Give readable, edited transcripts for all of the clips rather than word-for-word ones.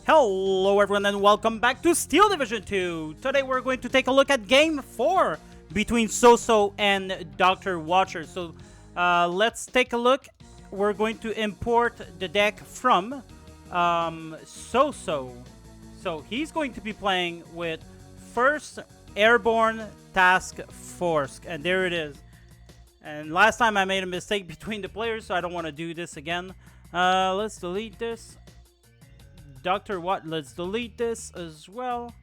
Hello everyone and welcome back to Steel Division 2. Today we're going to take a look at Game 4 between SoSo and Dr. Watcher. So let's take a look. We're going to import the deck from SoSo. So he's going to be playing with first Airborne Task Force. And there it is. And last time I made a mistake between the players, so I don't want to do this again. Let's delete this. Let's delete this as well.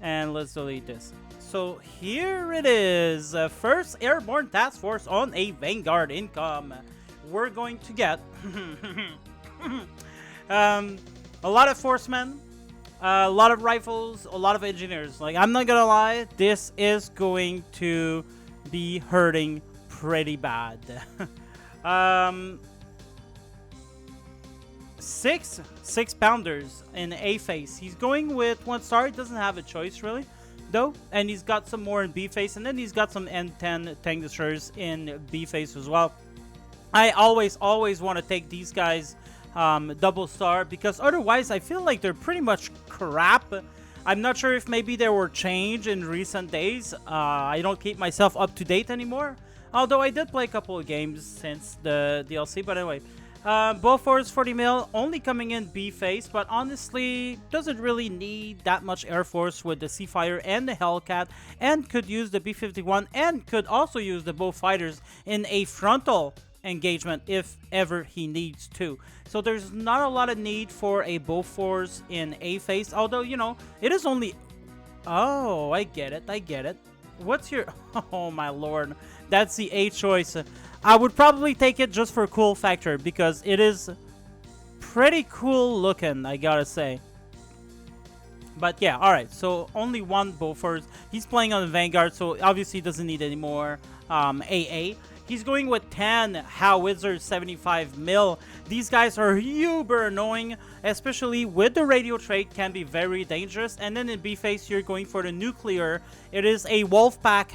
And let's delete this. So here it is. First Airborne Task Force on a Vanguard income. We're going to get a lot of forcemen, a lot of rifles, a lot of engineers. Like, I'm not gonna lie, this is going to be hurting pretty bad. Six pounders in A face. He's going with 1 star. He doesn't have a choice really, though, and he's got some more in B face, and then he's got some N10 tank destroyers in B face as well. I always want to take these guys double star, because otherwise I feel like they're pretty much crap. I'm not sure if maybe there were change in recent days. I don't keep myself up to date anymore, although I did play a couple of games since the DLC. But anyway, both for 40 mil, only coming in B face, but honestly doesn't really need that much Air Force with the Seafire and the Hellcat, and could use the B-51 and could also use the bow fighters in a frontal engagement if ever he needs to. So there's not a lot of need for a bow force in A face, although, you know, it is only... Oh, I get it. What's your... Oh my lord, that's the A choice. I would probably take it just for cool factor, because it is pretty cool looking, I gotta say. But yeah, alright, so only one Bofors. He's playing on the Vanguard, so obviously he doesn't need any more AA. He's going with 10 Howitzers 75 mil. These guys are uber annoying, especially with the radio trait, can be very dangerous. And then in B face, you're going for the nuclear. It is a Wolfpack.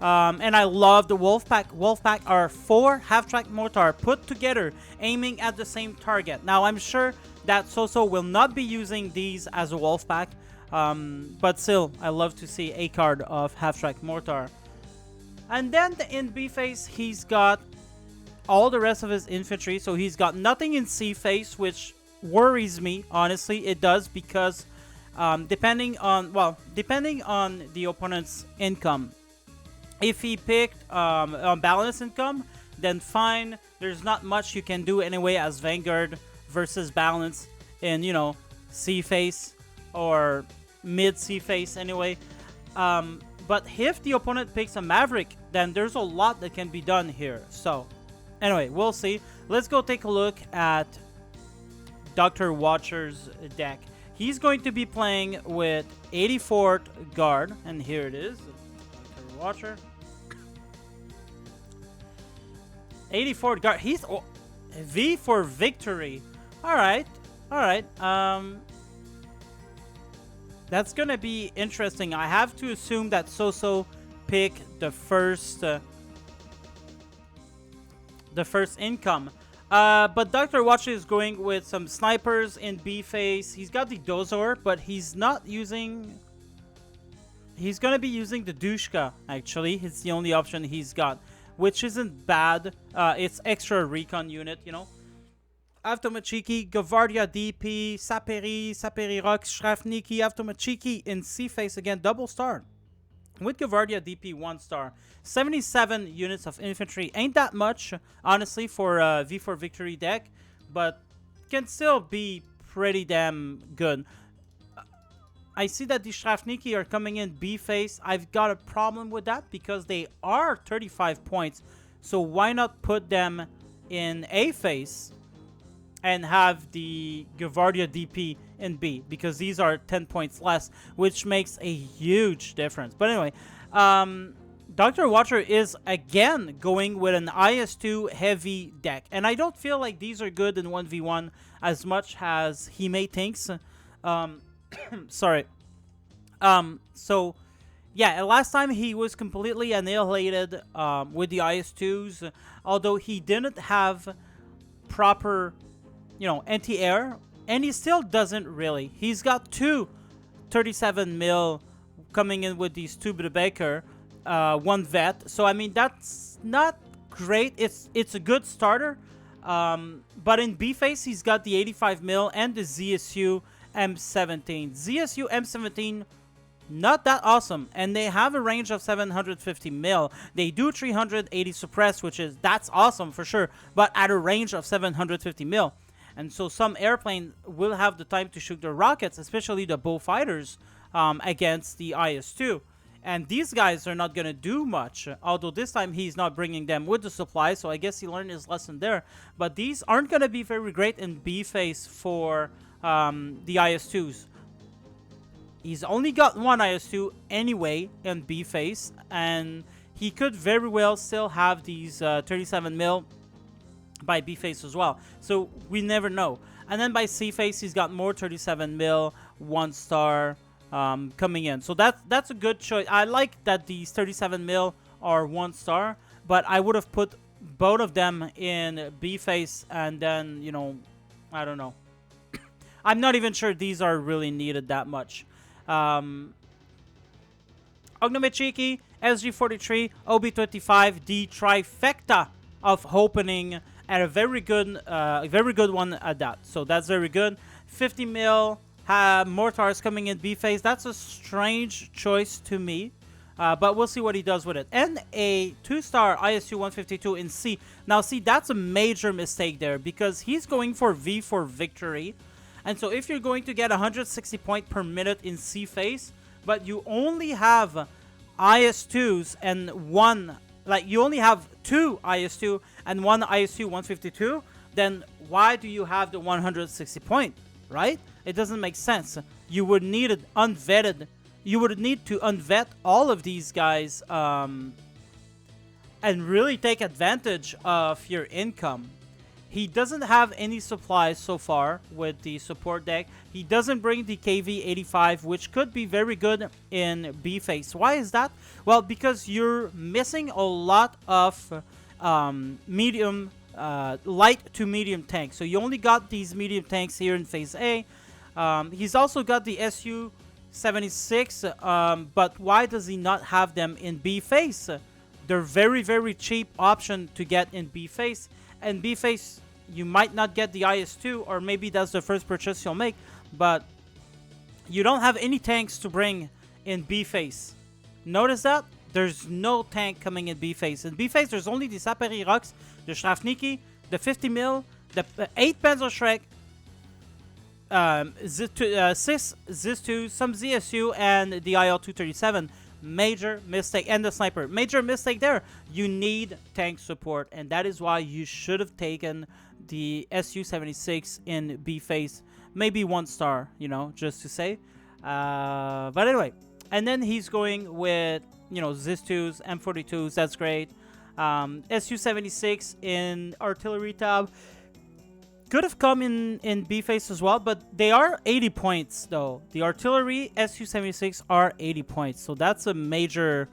And I love the Wolfpack. Wolfpack are 4 half-track mortar put together, aiming at the same target. Now, I'm sure that SoSo will not be using these as a Wolfpack, but still, I love to see a card of half-track mortar. And then in B face, he's got all the rest of his infantry, so he's got nothing in C face, which worries me, honestly. It does, because depending on the opponent's income. If he picked balanced income, then fine. There's not much you can do anyway as Vanguard versus balance in, you know, C face or mid C face anyway. But if the opponent picks a Maverick, then there's a lot that can be done here. So anyway, we'll see. Let's go take a look at Dr. Watcher's deck. He's going to be playing with 84th Guard, and here it is. Dr. Watcher. 84th Guard. He's V for victory. Alright. That's gonna be interesting. I have to assume that SoSo picked the first income. But Dr. Watcher is going with some snipers in B face. He's got the Dozor, but he's not using... He's gonna be using the Dushka, actually. It's the only option he's got, which isn't bad. It's extra recon unit, you know. Avtomachiki, Gavardia DP, Saperi Rock, Shrafniki, Avtomachiki in C face again, double star. With Gavardia DP 1 star. 77 units of infantry. Ain't that much, honestly, for a V4 Victory deck, but can still be pretty damn good. I see that the Shrafniki are coming in B face. I've got a problem with that because they are 35 points. So why not put them in A face and have the Gavardia DP in B, because these are 10 points less, which makes a huge difference. But anyway, Dr. Watcher is again going with an IS-2 heavy deck, and I don't feel like these are good in 1v1 as much as he may thinks. Sorry. So yeah, last time he was completely annihilated with the IS-2s, although he didn't have proper, you know, anti-air And he still doesn't really. He's got two 37 mil coming in with these two Brubaker, one vet. So I mean that's not great. It's a good starter. But in B face he's got the 85 mil and the ZSU M17. ZSU M17 not that awesome, and they have a range of 750 mil. They do 380 suppress, that's awesome for sure, but at a range of 750 mil. And so some airplane will have the time to shoot their rockets, especially the bow fighters, against the IS-2. And these guys are not going to do much, although this time he's not bringing them with the supply, so I guess he learned his lesson there. But these aren't going to be very great in B face for the IS-2s. He's only got one IS-2 anyway in B face, and he could very well still have these 37 mil by B face as well. So we never know. And then by C face, he's got more 37 mil, 1 star coming in. So that's a good choice. I like that these 37 mil are 1 star, but I would have put both of them in B face, and then, you know, I don't know. I'm not even sure these are really needed that much. Ognomechiki, SG-43, OB-25, the trifecta of opening, and a very good one at that. So that's very good. 50 mil mortars coming in B phase. That's a strange choice to me, but we'll see what he does with it. And a 2-star ISU 152 in C. Now, see, that's a major mistake there because he's going for V for victory. And so if you're going to get 160 points per minute in C phase, but you only have IS-2s and one, like you only have 2 IS-2 and 1 ISU 152, then why do you have the 160 point, right? It doesn't make sense. You would need it unvetted. You would need to unvet all of these guys and really take advantage of your income. He doesn't have any supplies so far with the support deck. He doesn't bring the KV-85, which could be very good in B phase. Why is that? Well, because you're missing a lot of medium, light to medium tanks. So you only got these medium tanks here in phase A. He's also got the SU-76, but why does he not have them in B phase? They're very, very cheap option to get in B phase. And B phase, you might not get the IS-2, or maybe that's the first purchase you'll make, but you don't have any tanks to bring in B phase. Notice that? There's no tank coming in B phase. In B phase, there's only the Saperi Rocks, the Strafniki, the 50 mil, the 8 Panzerschreck, 6 ZIS-2, some ZSU, and the IL-237. Major mistake. And the sniper. Major mistake there. You need tank support, and that is why you should have taken the SU-76 in B phase. Maybe 1 star, you know, just to say. But anyway. And then he's going with, you know, ZIS-2s, M42s. That's great. SU-76 in artillery tab. Could have come in B phase as well, but they are 80 points though. The artillery SU-76 are 80 points, so that's a major,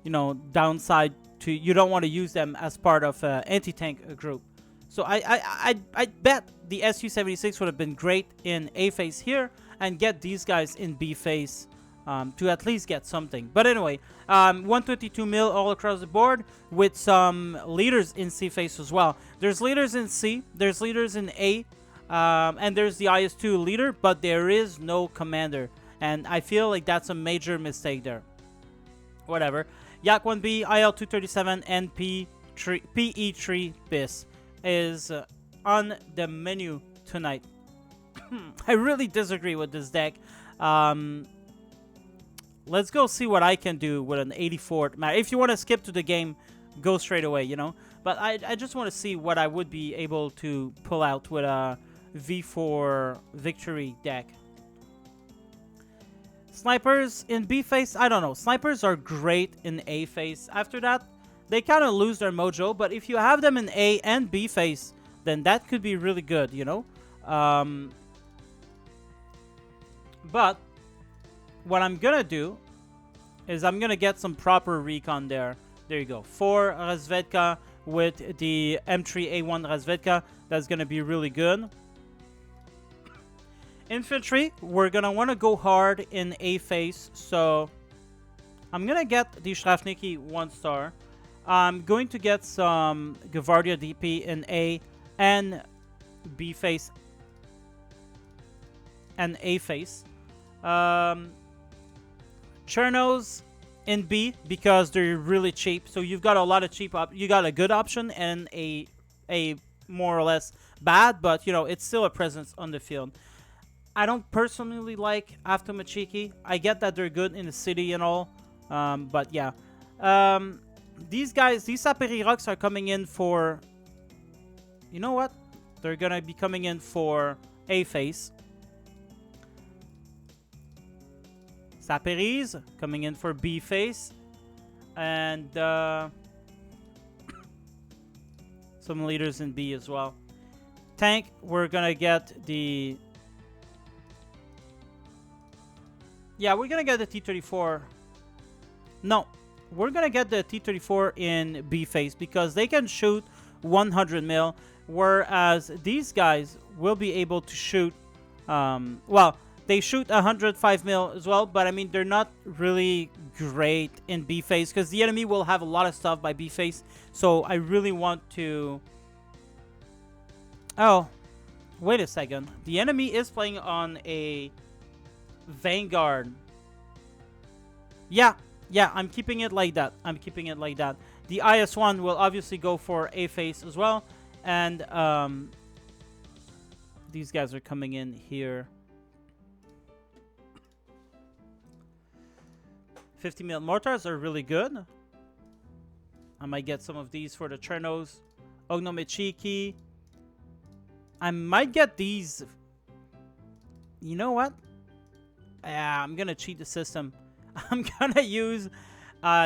you know, downside to. You don't want to use them as part of an anti-tank group. So I bet the SU-76 would have been great in A phase here and get these guys in B phase to at least get something. But anyway, 122 mil all across the board with some leaders in C phase as well. There's leaders in C, there's leaders in A, and there's the IS-2 leader, but there is no commander. And I feel like that's a major mistake there. Whatever. Yak-1B, IL-237, and PE-3 BIS is on the menu tonight. I really disagree with this deck. Let's go see what I can do with an 84. If you want to skip to the game, go straight away, you know. But I just want to see what I would be able to pull out with a V4 victory deck. Snipers in B phase, I don't know. Snipers are great in A phase. After that, they kind of lose their mojo. But if you have them in A and B phase, then that could be really good, you know. But what I'm gonna do is I'm gonna get some proper recon there. There you go. 4 Razvedka with the M3A1 Razvedka. That's gonna be really good. Infantry, we're gonna want to go hard in A phase, so I'm gonna get the Strafniki 1-star. I'm going to get some Gavardia DP in A and B phase and A phase. Chernos in B because they're really cheap. So you've got a lot of cheap you got a good option and a more or less bad, but you know, it's still a presence on the field. I don't personally like Aftomachiki. I get that they're good in the city and all, but yeah. These guys, these Saperi Rocks are coming in for... You know what? They're gonna be coming in for A phase. Saperis coming in for B phase. And some leaders in B as well. Tank, we're gonna get the... Yeah, we're gonna get the T-34. No, we're gonna get the T-34 in B phase because they can shoot 100 mil, whereas these guys will be able to shoot, well, they shoot 105 mil as well, but I mean, they're not really great in B phase because the enemy will have a lot of stuff by B phase. So I really want to... Oh, wait a second. The enemy is playing on a Vanguard. Yeah, I'm keeping it like that. I'm keeping it like that. The IS-1 will obviously go for A phase as well. And these guys are coming in here. 50 mil mortars are really good. I might get some of these for the Chernos. Ognomichiki. I might get these. You know what? Yeah, I'm gonna cheat the system. I'm gonna use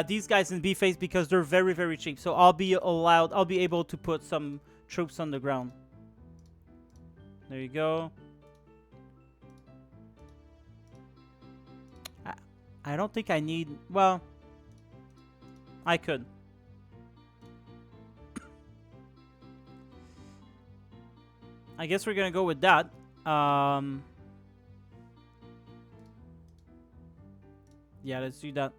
these guys in B phase because they're very, very cheap. So I'll be able to put some troops on the ground. There you go. I don't think I need... Well, I could. I guess we're gonna go with that. Yeah, let's do that.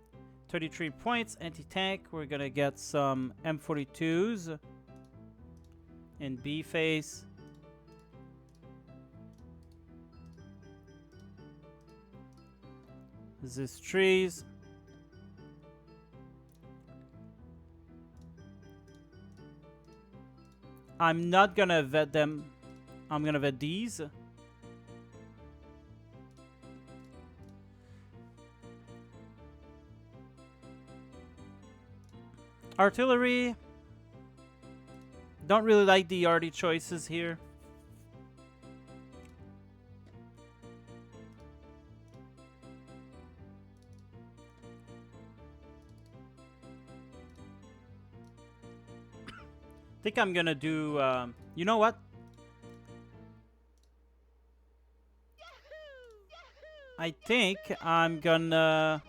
33 points, anti-tank. We're gonna get some M42s in B phase. This is trees. I'm not gonna vet them. I'm gonna vet these. Artillery. Don't really like the arty choices here. I think I'm gonna do, you know what? I think I'm gonna...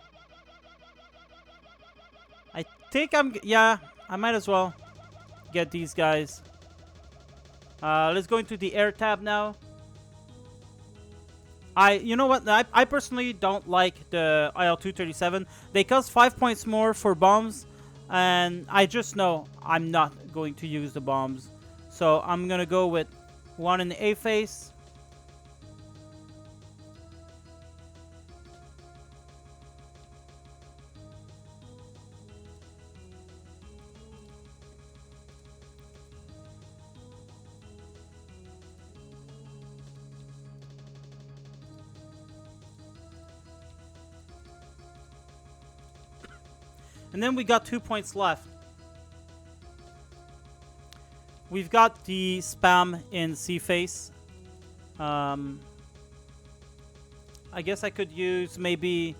yeah, I might as well get these guys. Let's go into the air tab now. You know what? I personally don't like the IL-237. They cost 5 points more for bombs, and I just know I'm not going to use the bombs. So I'm gonna go with one in the A phase. And then we got 2 points left. We've got the spam in C phase. I guess I could use maybe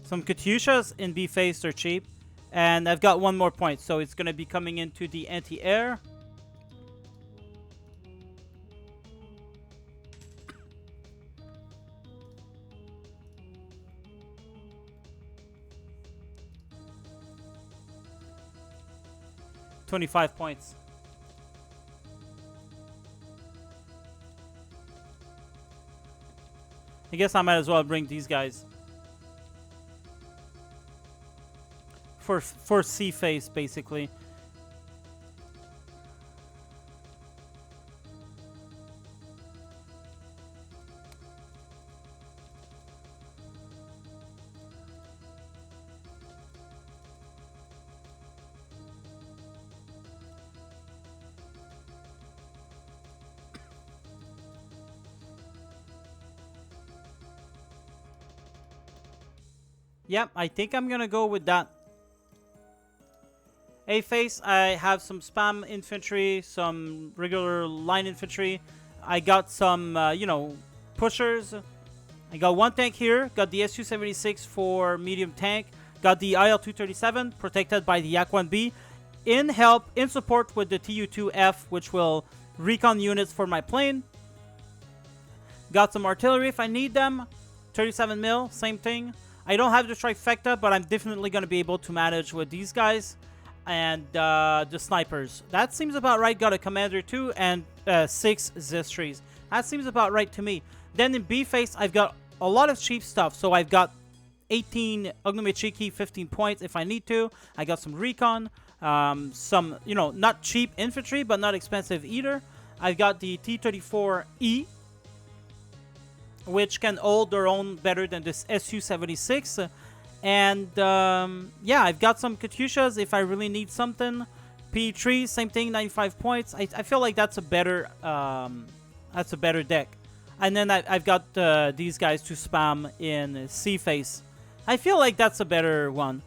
some Katyushas in B phase. They're cheap. And I've got 1 more point. So it's going to be coming into the anti-air. $25 points. I guess I might as well bring these guys for C face basically. Yep, I think I'm gonna go with that. A face, I have some spam infantry, some regular line infantry. I got some, you know, pushers. I got one tank here. Got the Su-76 for medium tank. Got the IL-237 protected by the Yak-1B. In help, in support with the Tu-2F, which will recon units for my plane. Got some artillery if I need them. 37 mil, same thing. I don't have the trifecta, but I'm definitely going to be able to manage with these guys. And the snipers. That seems about right. Got a commander too, and 6 Zistries. That seems about right to me. Then in B face, I've got a lot of cheap stuff. So I've got 18 Ognomichiki, 15 points if I need to. I got some recon, some, you know, not cheap infantry, but not expensive either. I've got the T-34E, which can hold their own better than this Su-76. And yeah, I've got some Katyushas if I really need something. P3, same thing, 95 points. I feel like that's a better deck. And then I've got these guys to spam in C face. I feel like that's a better one.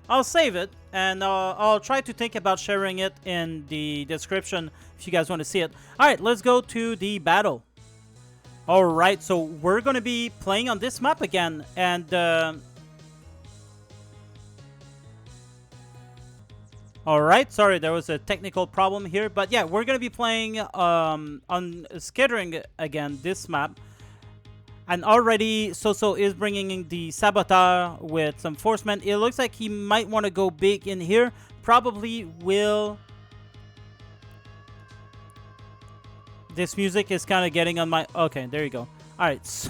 I'll save it, and I'll try to think about sharing it in the description if you guys want to see it. Alright, let's go to the battle. Alright, so we're going to be playing on this map again, and alright, sorry, there was a technical problem here, but yeah, we're going to be playing on Skittering again, this map. And already, SoSo is bringing in the Saboteur with some Forcemen. It looks like he might want to go big in here. Probably will. This music is kind of getting on my... Okay, there you go. Alright. So,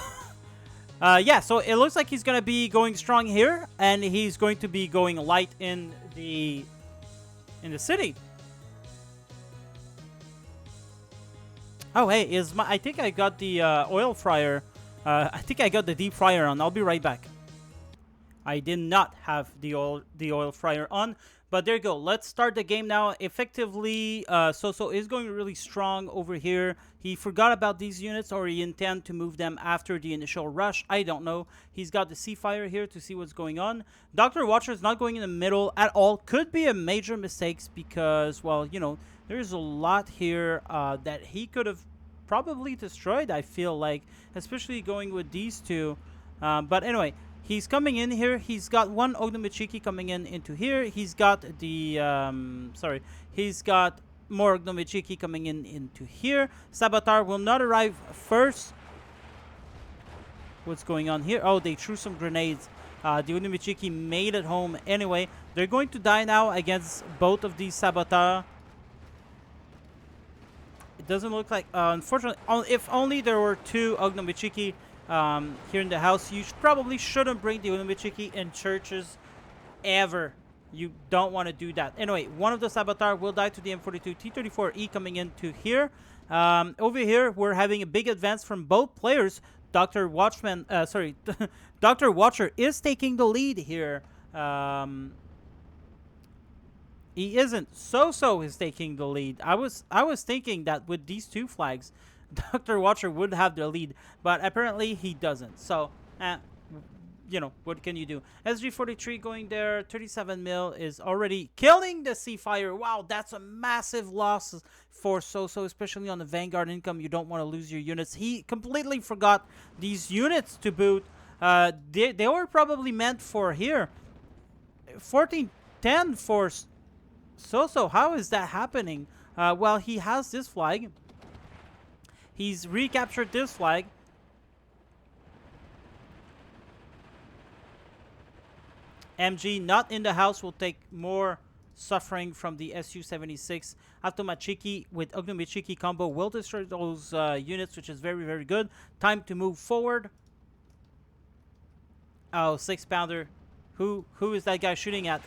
yeah, so it looks like he's going to be going strong here. And he's going to be going light in the city. Oh, hey, I think I got the oil fryer... I think I got the deep fryer on. I'll be right back. I did not have the oil fryer on, but there you go. Let's start the game now. Effectively, SoSo is going really strong over here. He forgot about these units, or he intend to move them after the initial rush. I don't know. He's got the Seafire here to see what's going on. Dr. Watcher is not going in the middle at all. Could be a major mistake because, well, you know, there's a lot here that he could have probably destroyed, I feel like, especially going with these two. But anyway, he's coming in here. He's got one Ognomichiki coming into here. He's got the he's got more Ognomichiki coming into here. Saboteur will not arrive first. What's going on here? Oh, they threw some grenades. The Ognomichiki made it home anyway. They're going to die now against both of these Saboteur. Doesn't look like, unfortunately, if only there were 2 Ognomichiki here in the house. You probably shouldn't bring the Ognomichiki in churches ever. You don't want to do that. Anyway, one of the Saboteur will die to the M42 T-34E coming into here. Over here, we're having a big advance from both players. Dr. Dr. Watcher is taking the lead here. He isn't. SoSo is taking the lead. I was thinking that with these 2 flags, Dr. Watcher would have the lead, but apparently he doesn't. So, you know, what can you do? SG-43 going there. 37 mil is already killing the Seafire. Wow, that's a massive loss for SoSo, especially on the Vanguard income. You don't want to lose your units. He completely forgot these units to boot. They were probably meant for here. 1410 for SoSo, how is that happening? Well, he has this flag. He's recaptured this flag. MG not in the house will take more suffering from the Su-76. Automachiki with Ognomichiki combo will destroy those units, which is very, very good. Time to move forward. Oh, 6-pounder. Who is that guy shooting at?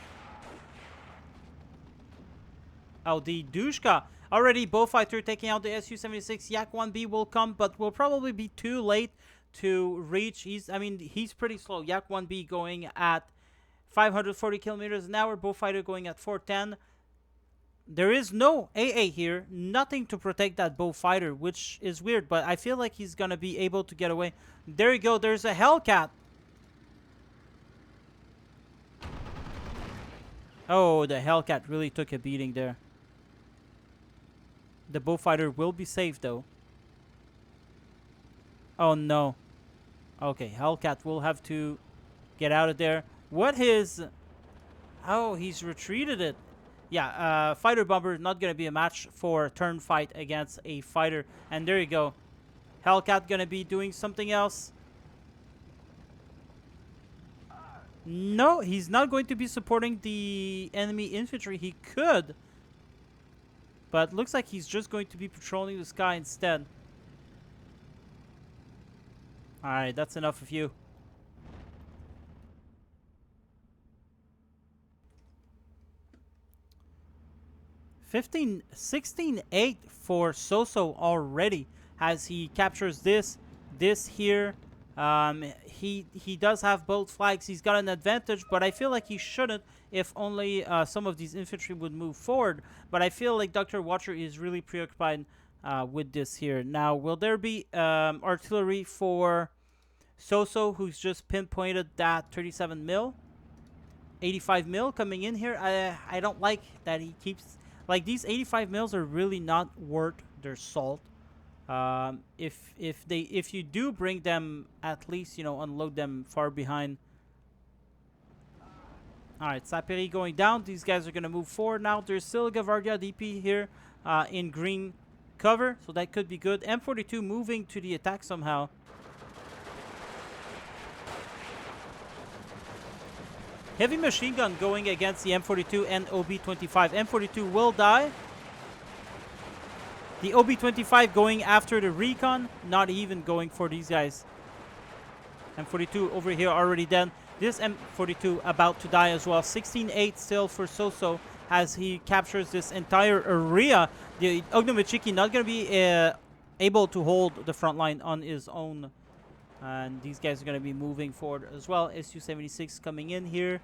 Oh, the Dushka. Already, Bowfighter taking out the Su-76. Yak 1B will come, but will probably be too late to reach. He's pretty slow. Yak 1B going at 540 kilometers an hour. Bowfighter going at 410. There is no AA here. Nothing to protect that Bowfighter, which is weird, but I feel like he's going to be able to get away. There you go. There's a Hellcat. Oh, the Hellcat really took a beating there. The Bowfighter will be safe, though. Oh, no. Okay, Hellcat will have to get out of there. What his... Oh, he's retreated it. Yeah, fighter bomber not going to be a match for a turn fight against a fighter. And there you go. Hellcat going to be doing something else. No, he's not going to be supporting the enemy infantry. He could. But looks like he's just going to be patrolling the sky instead. Alright, that's enough of you. $16-8 for SoSo already as he captures this here. He does have both flags. He's got an advantage, but I feel like he shouldn't if only some of these infantry would move forward. But I feel like Dr. Watcher is really preoccupied with this here. Now, will there be artillery for SoSo, who's just pinpointed that 37 mil? 85 mil coming in here. I don't like that he keeps... Like, these 85 mils are really not worth their salt. If you do bring them, at least, you know, unload them far behind. Alright, Saperi going down. These guys are going to move forward now. There's still a Gavardia DP here in green cover, so that could be good. M42 moving to the attack somehow. Heavy machine gun going against the M42 and OB25. M42 will die. The OB25 going after the recon, not even going for these guys. M42 over here already dead. This M42 about to die as well. 16-8 still for SoSo as he captures this entire area. The Ognomichiki not going to be able to hold the front line on his own. And these guys are going to be moving forward as well. Su-76 coming in here.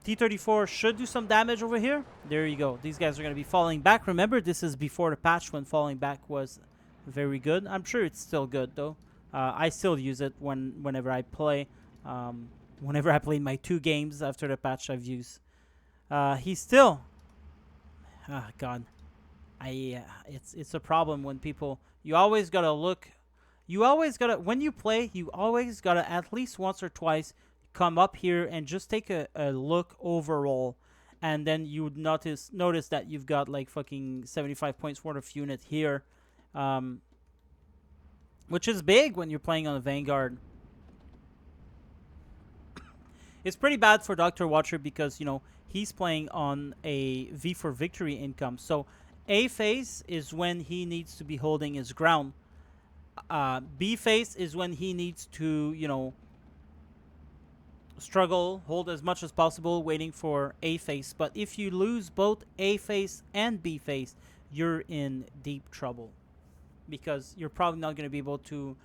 T-34 should do some damage over here. There you go. These guys are going to be falling back. Remember, this is before the patch when falling back was very good. I'm sure it's still good, though. I still use it whenever I play. Whenever I played my 2 games after the patch, I've used. He's still... Ah, God. It's a problem when people... You always got to look... You always got to... When you play, you always got to at least once or twice... come up here and just take a look overall, and then you would notice that you've got like fucking 75 points worth of unit here, which is big when you're playing on a Vanguard. It's pretty bad for Dr. Watcher because, you know, he's playing on a V for Victory income. So A phase is when he needs to be holding his ground. B phase is when he needs to, you know, struggle, hold as much as possible, waiting for A phase. But if you lose both A phase and B phase, you're in deep trouble because you're probably not going to be able to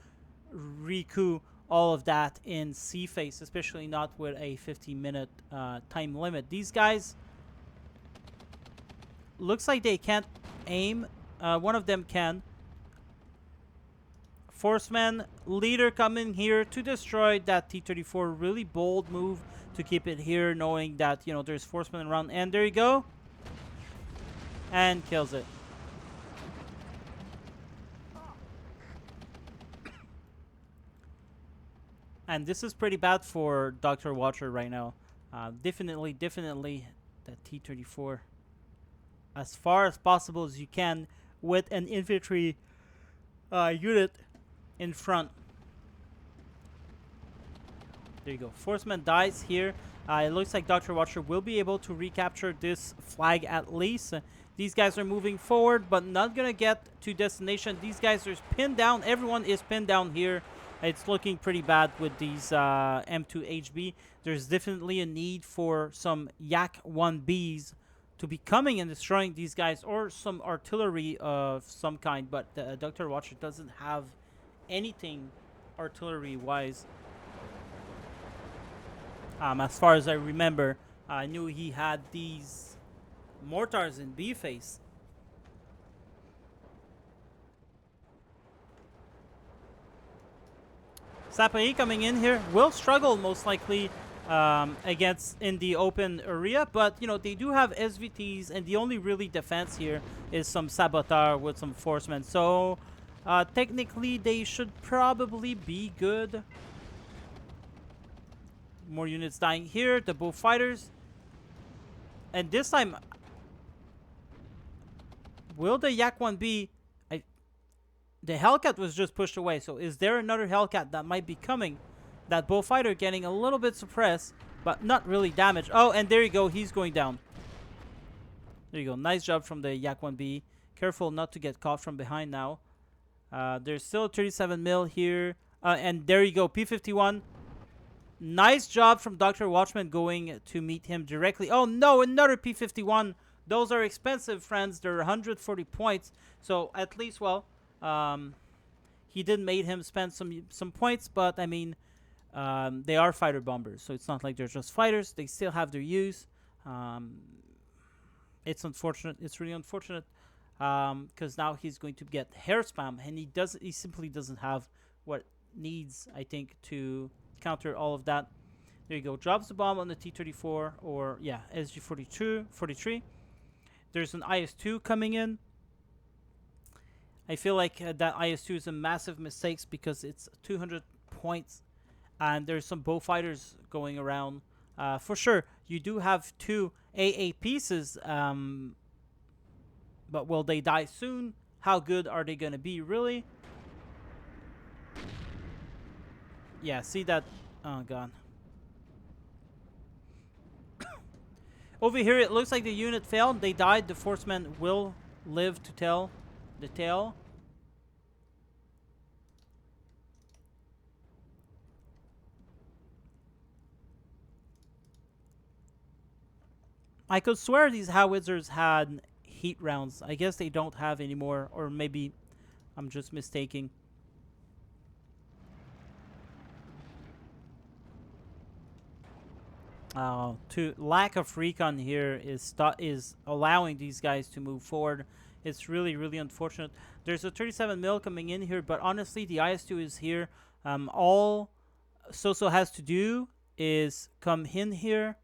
recoup all of that in C phase, especially not with a 15-minute time limit. These guys looks like they can't aim. One of them can. Forceman leader coming here to destroy that T-34. Really bold move to keep it here, knowing that, you know, there's Forceman around. And there you go. And kills it. And this is pretty bad for Dr. Watcher right now. Definitely that T-34. As far as possible as you can with an infantry unit in front. There you go. Forceman dies here. It looks like Dr. Watcher will be able to recapture this flag at least. These guys are moving forward, but not going to get to destination. These guys are pinned down. Everyone is pinned down here. It's looking pretty bad with these M2HB. There's definitely a need for some Yak 1Bs to be coming and destroying these guys, or some artillery of some kind. But Dr. Watcher doesn't have anything artillery-wise. As far as I remember, I knew he had these mortars in B face. Sapari coming in here will struggle most likely against in the open area, but you know, they do have SVTs, and the only really defense here is some Saboteur with some Forcemen. So technically they should probably be good. More units dying here. The bullfighters. And this time, will the Yak 1B... The Hellcat was just pushed away. So is there another Hellcat that might be coming? That bullfighter getting a little bit suppressed, but not really damaged. Oh, and there you go. He's going down. There you go. Nice job from the Yak 1B. Careful not to get caught from behind now. There's still 37 mil here. And there you go. P-51. Nice job from Dr. Watchman going to meet him directly. Oh no, another P-51. Those are expensive, friends. They're 140 points. So at least, well, he did made him spend some points. But I mean, they are fighter bombers, so it's not like they're just fighters. They still have their use. It's unfortunate. It's really unfortunate because now he's going to get hair spam, and he simply doesn't have what needs, I think, to counter all of that. There you go. Drops the bomb on the T-34, or yeah, SG-43. There's an IS-2 coming in. I feel like that IS-2 is a massive mistake because it's 200 points, and there's some bow fighters going around. For sure, you do have 2 AA pieces, but will they die soon? How good are they going to be, really? Yeah, see that? Oh, God. Over here, it looks like the unit failed. They died. The Forcemen will live to tell the tale. I could swear these howitzers had heat rounds. I guess they don't have anymore, or maybe I'm just mistaking. Lack of recon here is allowing these guys to move forward. It's really, really unfortunate. There's a 37 mil coming in here, but honestly, the IS-2 is here. All SoSo has to do is come in here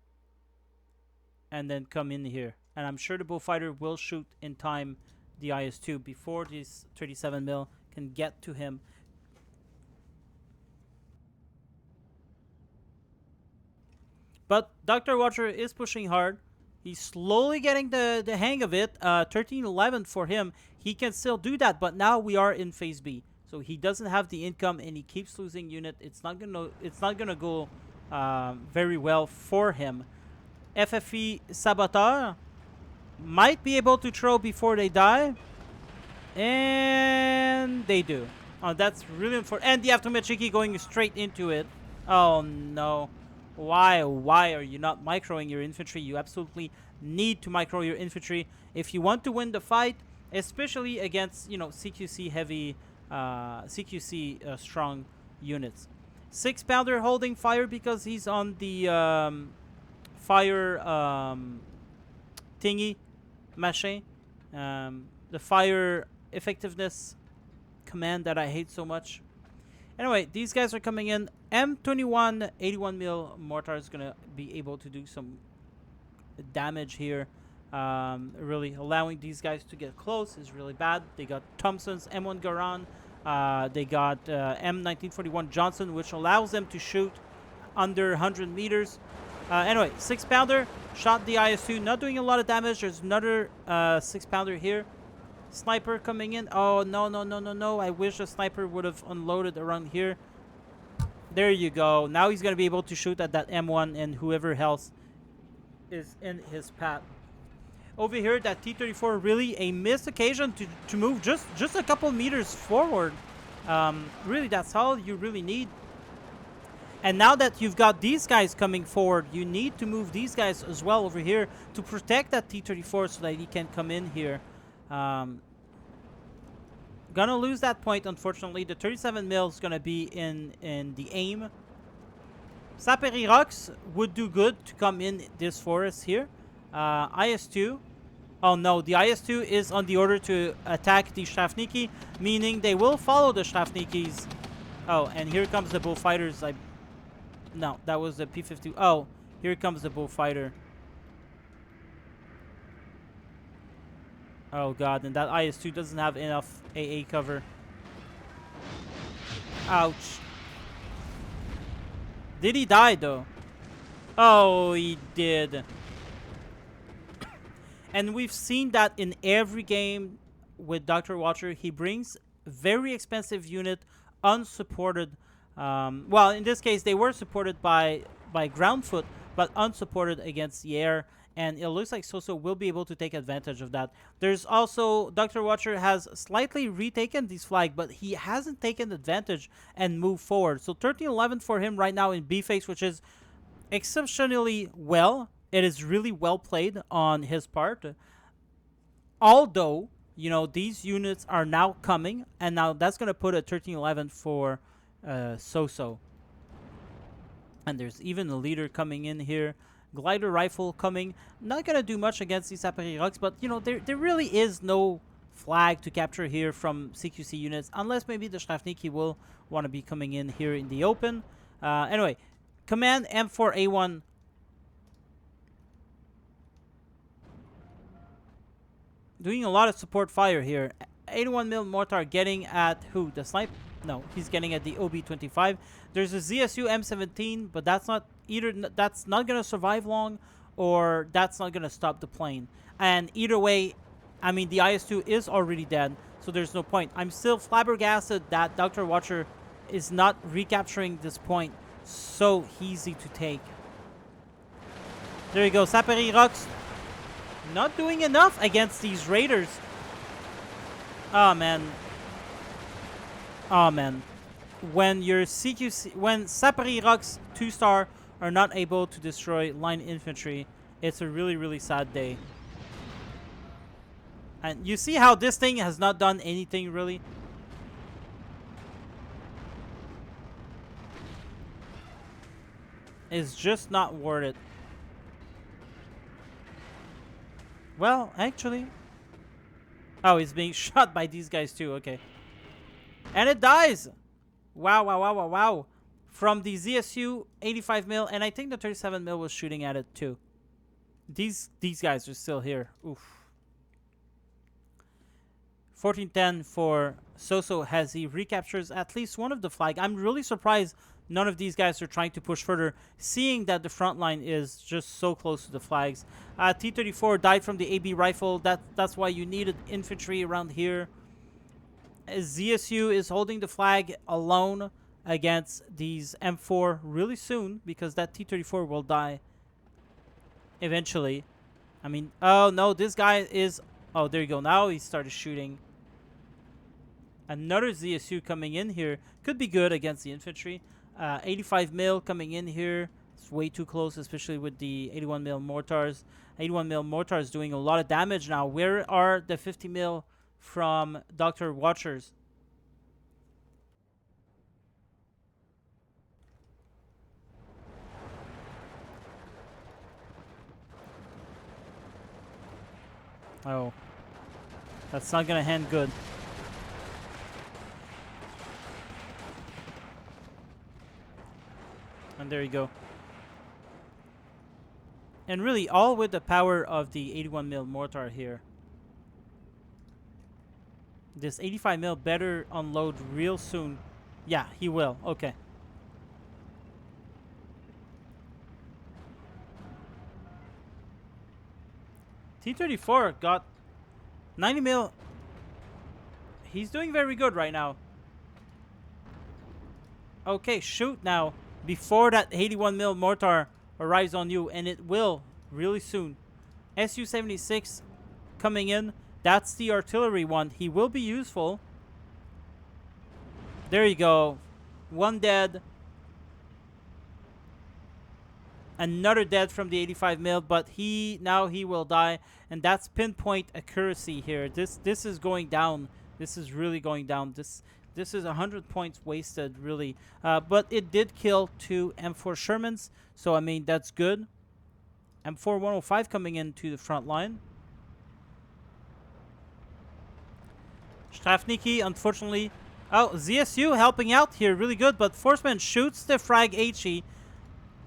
and then come in here. And I'm sure the bullfighter will shoot in time the IS-2 before this 37 mil can get to him. But Dr. Watcher is pushing hard. He's slowly getting the hang of it. 13-11 for him. He can still do that, but now we are in phase B. So he doesn't have the income, and he keeps losing unit. It's not gonna go very well for him. FFE Saboteur might be able to throw before they die, and they do. Oh, that's really unfortunate. And the Aftomechiki going straight into it. Oh no. Why are you not microing your infantry? You absolutely need to micro your infantry if you want to win the fight, especially against, you know, CQC heavy, CQC strong units. 6-pounder holding fire because he's on the fire thingy, machin, the fire effectiveness command that I hate so much. Anyway, these guys are coming in. M21 81 mil mortar is gonna be able to do some damage here. Really allowing these guys to get close is really bad. They got Thompson's M1 Garan. They got M1941 Johnson, which allows them to shoot under 100 meters. Anyway, 6-pounder shot the IS-2, not doing a lot of damage. There's another 6-pounder here. Sniper coming in. Oh, no. I wish a sniper would have unloaded around here. There you go. Now he's going to be able to shoot at that M1 and whoever else is in his path. Over here, that T-34 really a missed occasion to move just a couple meters forward. Really, that's all you really need. And now that you've got these guys coming forward, you need to move these guys as well over here to protect that T-34 so that he can come in here. Gonna lose that point, unfortunately. The 37 mil is gonna be in the aim. Saperi Rocks would do good to come in this forest here. IS-2. Oh no, the IS-2 is on the order to attack the Shrafniki, meaning they will follow the Shrafnikis. Oh, and here comes the bullfighters. No, that was the P-50. Oh, here comes the bullfighter. Oh god, and that IS-2 doesn't have enough AA cover. Ouch. Did he die though? Oh, he did. And we've seen that in every game with Dr. Watcher. He brings very expensive unit, unsupported. Well, in this case, they were supported by ground foot, but unsupported against the air. And it looks like SoSo will be able to take advantage of that. There's also, Dr. Watcher has slightly retaken this flag, but he hasn't taken advantage and moved forward. So 13-11 for him right now in B-Face, which is exceptionally well. It is really well played on his part. Although, you know, these units are now coming, and now that's going to put a 13-11 for SoSo. And there's even a leader coming in here. Glider rifle coming. Not going to do much against these Saperi Rocks, but, you know, there really is no flag to capture here from CQC units, unless maybe the Shrafniki will want to be coming in here in the open. Anyway, Command M4A1. Doing a lot of support fire here. 81mm mortar getting at who? The snipe? No, he's getting at the OB-25. There's a ZSU M17, but that's not either. That's not gonna survive long, or that's not gonna stop the plane. And either way, I mean, the IS-2 is already dead, so there's no point. I'm still flabbergasted that Dr. Watcher is not recapturing this point so easy to take. There you go, Saperi Rocks. Not doing enough against these raiders. Oh man. Oh man. When your CQC, when Saperi Rocks 2-star are not able to destroy line infantry, it's a really, really sad day. And you see how this thing has not done anything really. It's just not worth it. Well, actually... Oh, he's being shot by these guys too, okay. And it dies! Wow, wow, wow, wow, wow. From the ZSU 85mm, and I think the 37mm was shooting at it too. These guys are still here. Oof. 14-10 for SoSo as he recaptures at least one of the flag. I'm really surprised none of these guys are trying to push further, seeing that the front line is just so close to the flags. T-34 died from the AB rifle. That's why you needed infantry around here. ZSU is holding the flag alone against these M4 really soon, because that T-34 will die eventually. I mean, oh no, this guy is... Oh, there you go. Now he started shooting. Another ZSU coming in here. Could be good against the infantry. 85mm coming in here. It's way too close, especially with the 81mm mortars. 81mm mortars doing a lot of damage now. Where are the 50mm from Dr. Watchers? Oh. That's not gonna end good. And there you go. And really, all with the power of the 81mm mortar here. This 85mm better unload real soon. Yeah, he will. Okay. T-34 got 90mm. He's doing very good right now. Okay, shoot now. Before that 81 mil mortar arrives on you, and it will really soon. Su-76 coming in. That's the artillery one. He will be useful. There you go. One dead. Another dead from the 85 mil, but he will die, and that's pinpoint accuracy here. This is going down. This is really going down. This is 100 points wasted, really. But it did kill 2 M4 Shermans, so I mean that's good. M4 105 coming into the front line. Strafniki, unfortunately. Oh, ZSU helping out here, really good, but Forceman shoots the frag HE.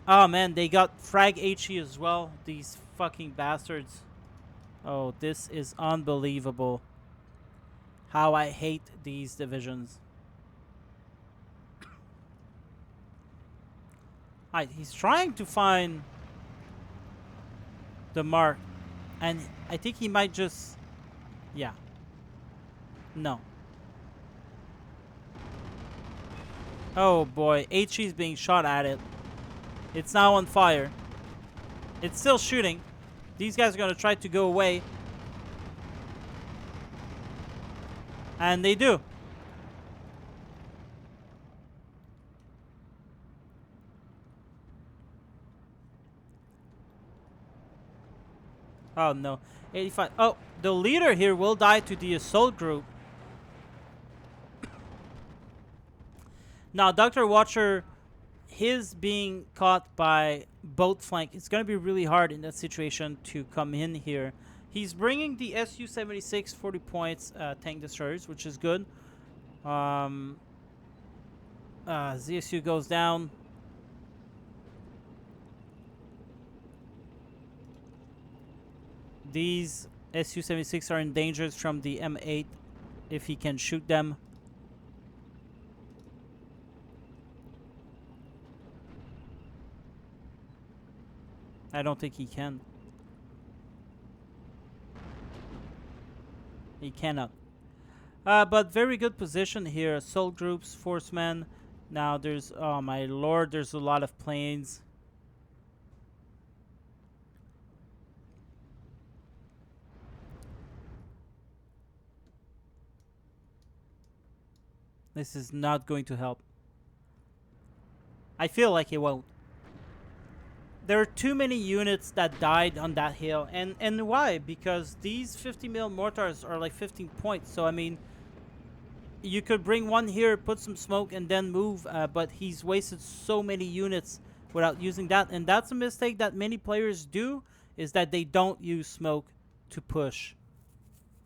Oh man, they got frag HE as well. These fucking bastards. Oh, this is unbelievable. How I hate these divisions. Alright, he's trying to find the mark. And I think he might just... Yeah. No. Oh boy, HE's being shot at it. It's now on fire. It's still shooting. These guys are going to try to go away. And they do. Oh no. 85. Oh, the leader here will die to the assault group. Now, Dr. Watcher, his being caught by both flank, it's going to be really hard in that situation to come in here. He's bringing the Su-76 40 points tank destroyers, which is good. ZSU goes down. These Su-76 are in danger from the M8 if he can shoot them. I don't think he can. He cannot. But very good position here. Assault groups, forcemen. Now there's, oh my lord, there's a lot of planes. This is not going to help. I feel like it won't. There are too many units that died on that hill. And why? Because these 50 mil mortars are like 15 points. So, I mean, you could bring one here, put some smoke, and then move. But he's wasted so many units without using that. And that's a mistake that many players do, is that they don't use smoke to push.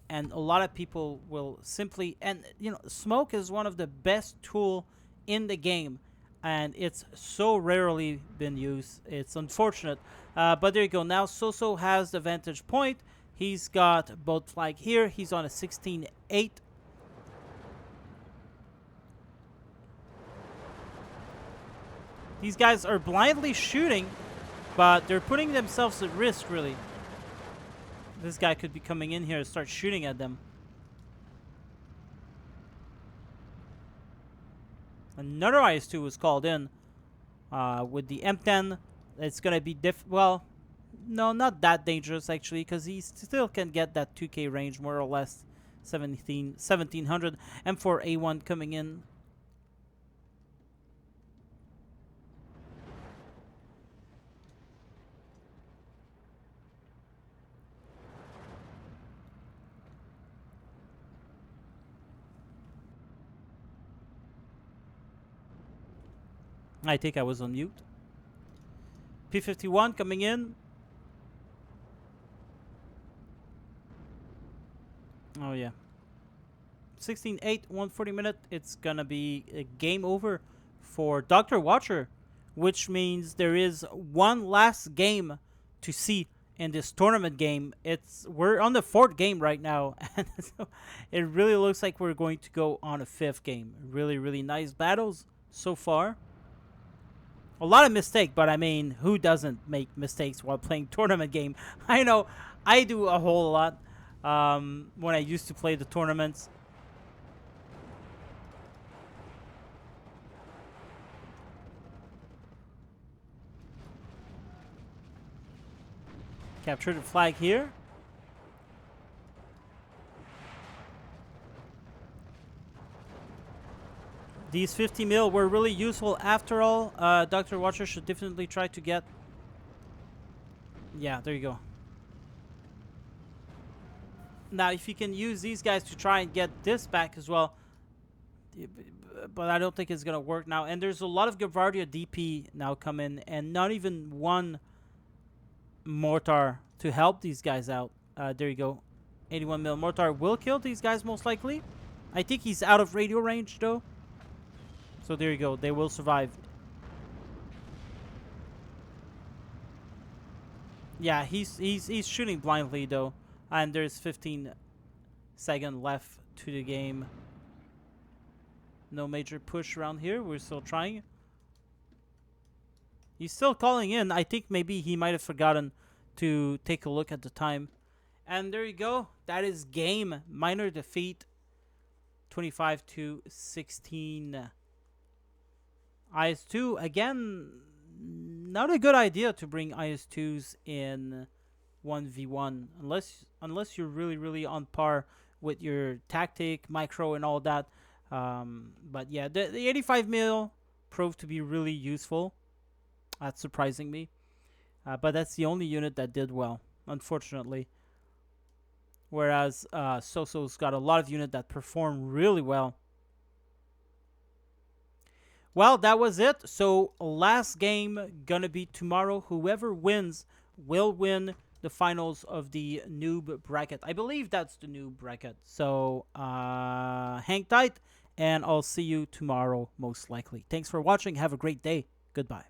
And a lot of people will simply... And, you know, smoke is one of the best tools in the game. And it's so rarely been used. It's unfortunate. But there you go. Now SoSo has the vantage point. He's got both flag here. He's on a 16-8. These guys are blindly shooting, but they're putting themselves at risk, really. This guy could be coming in here and start shooting at them. Another IS-2 was called in with the M10. It's going to be well, no, not that dangerous, actually, because he still can get that 2K range, more or less, 1700. M4A1 coming in. I think I was on mute. P51 coming in. Oh, yeah. 16-8, 140 minute. It's going to be a game over for Dr. Watcher, which means there is one last game to see in this tournament game. We're on the 4th game right now, and so it really looks like we're going to go on a 5th game. Really, really nice battles so far. A lot of mistakes, but I mean, who doesn't make mistakes while playing tournament game? I know I do a whole lot when I used to play the tournaments. Capture the flag here. These 50 mil were really useful after all. Dr. Watcher should definitely try to get... Yeah, there you go. Now, if you can use these guys to try and get this back as well, but I don't think it's going to work now. And there's a lot of Gavardia DP now come in, and not even one mortar to help these guys out. There you go. 81 mil mortar will kill these guys most likely. I think he's out of radio range though. So there you go. They will survive. Yeah, he's shooting blindly though. And there's 15 seconds left to the game. No major push around here. We're still trying. He's still calling in. I think maybe he might have forgotten to take a look at the time. And there you go. That is game. Minor defeat. 25 to 16. IS-2. Again, not a good idea to bring IS-2s in 1v1. Unless you're really on par with your tactic, micro, and all that. But yeah, the 85 mil proved to be really useful. That's surprising me. But that's the only unit that did well, unfortunately. Whereas SoSo's got a lot of units that perform really well. Well, that was it. So last game gonna be tomorrow. Whoever wins will win the finals of the noob bracket. I believe that's the noob bracket. So hang tight, and I'll see you tomorrow most likely. Thanks for watching. Have a great day. Goodbye.